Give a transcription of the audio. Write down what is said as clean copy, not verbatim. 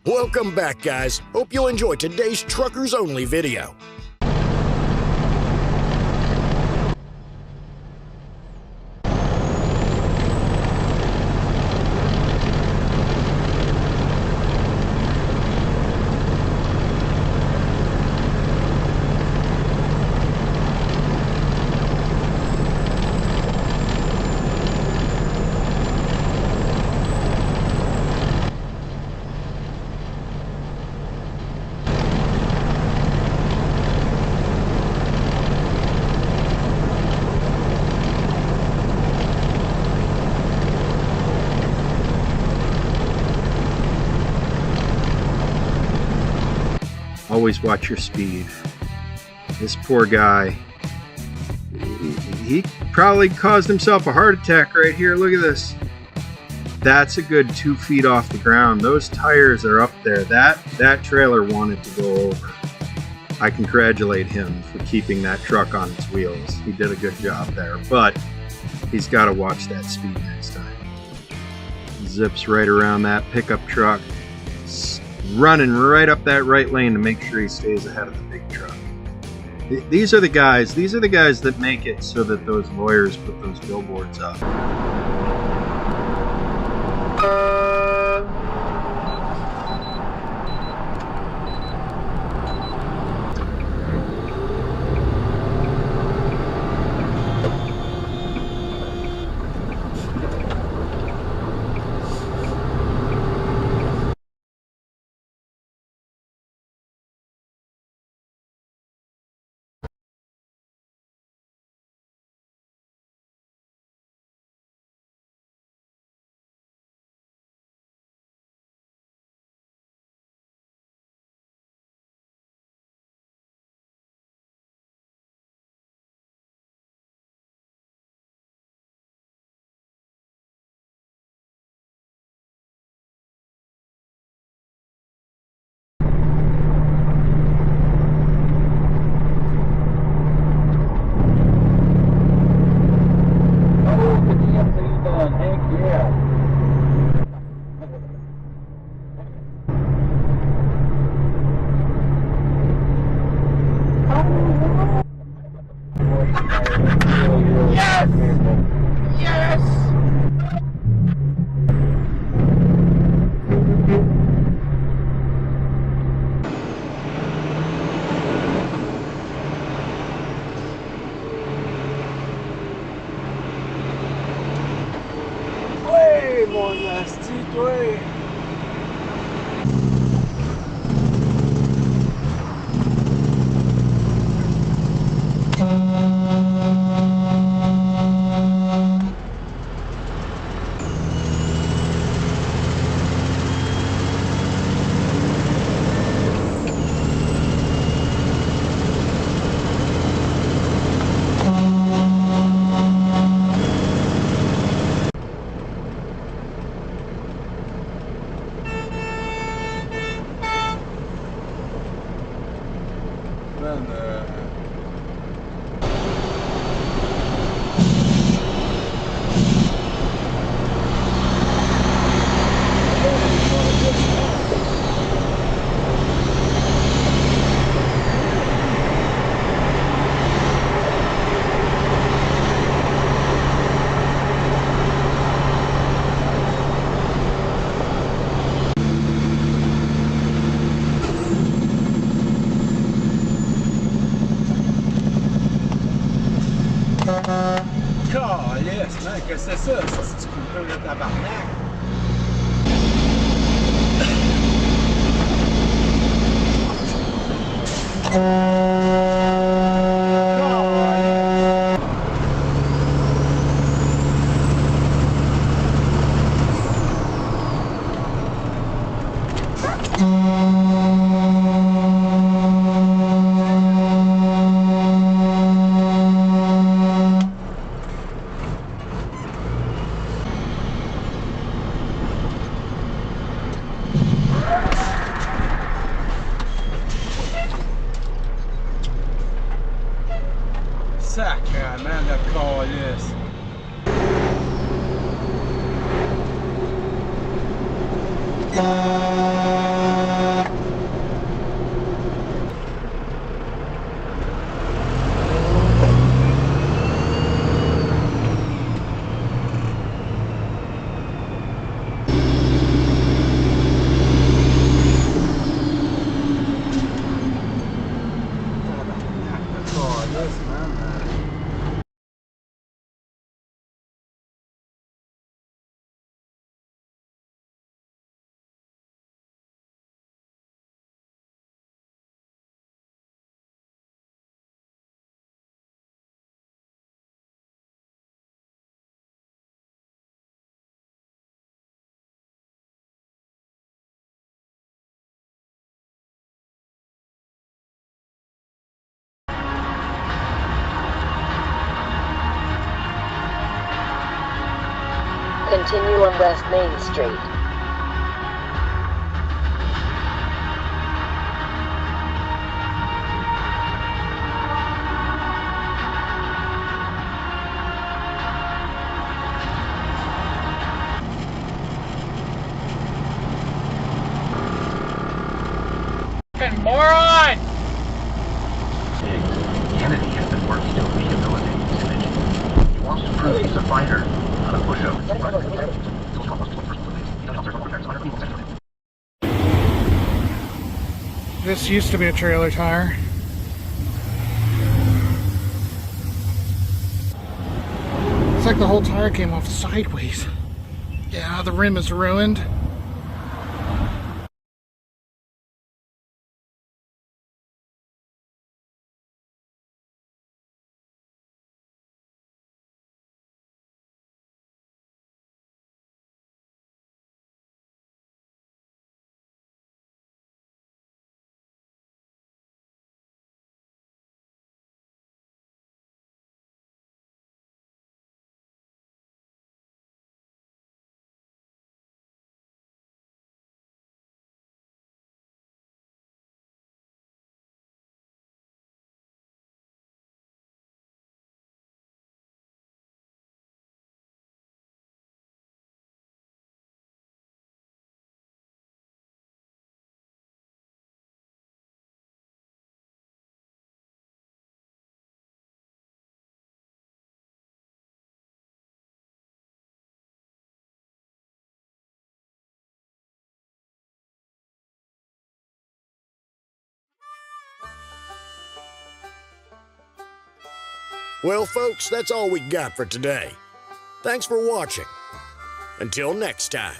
Welcome back, guys. Hope you'll enjoy today's Truckers Only video. Always watch your speed. This poor guy, he probably caused himself a heart attack right here. Look at this. That's a good 2 feet off the ground. Those tires are up there. That trailer wanted to go over. I congratulate him for keeping that truck on its wheels. He did a good job there, but he's got to watch that speed next time. Zips right around that pickup truck, running right up that right lane to make sure he stays ahead of the big truck. These are the guys that make it so that those lawyers put those billboards up. Que c'est ça, c'est du peu le tabarnak. Sacrement de calice. continue on West Main Street. Moron! Kennedy has been working to rehabilitate his image. He wants to prove he's a fighter, not a pushover. This used to be a trailer tire. It's like the whole tire came off sideways. Yeah, the rim is ruined. Well, folks, that's all we got for today. Thanks for watching. Until next time.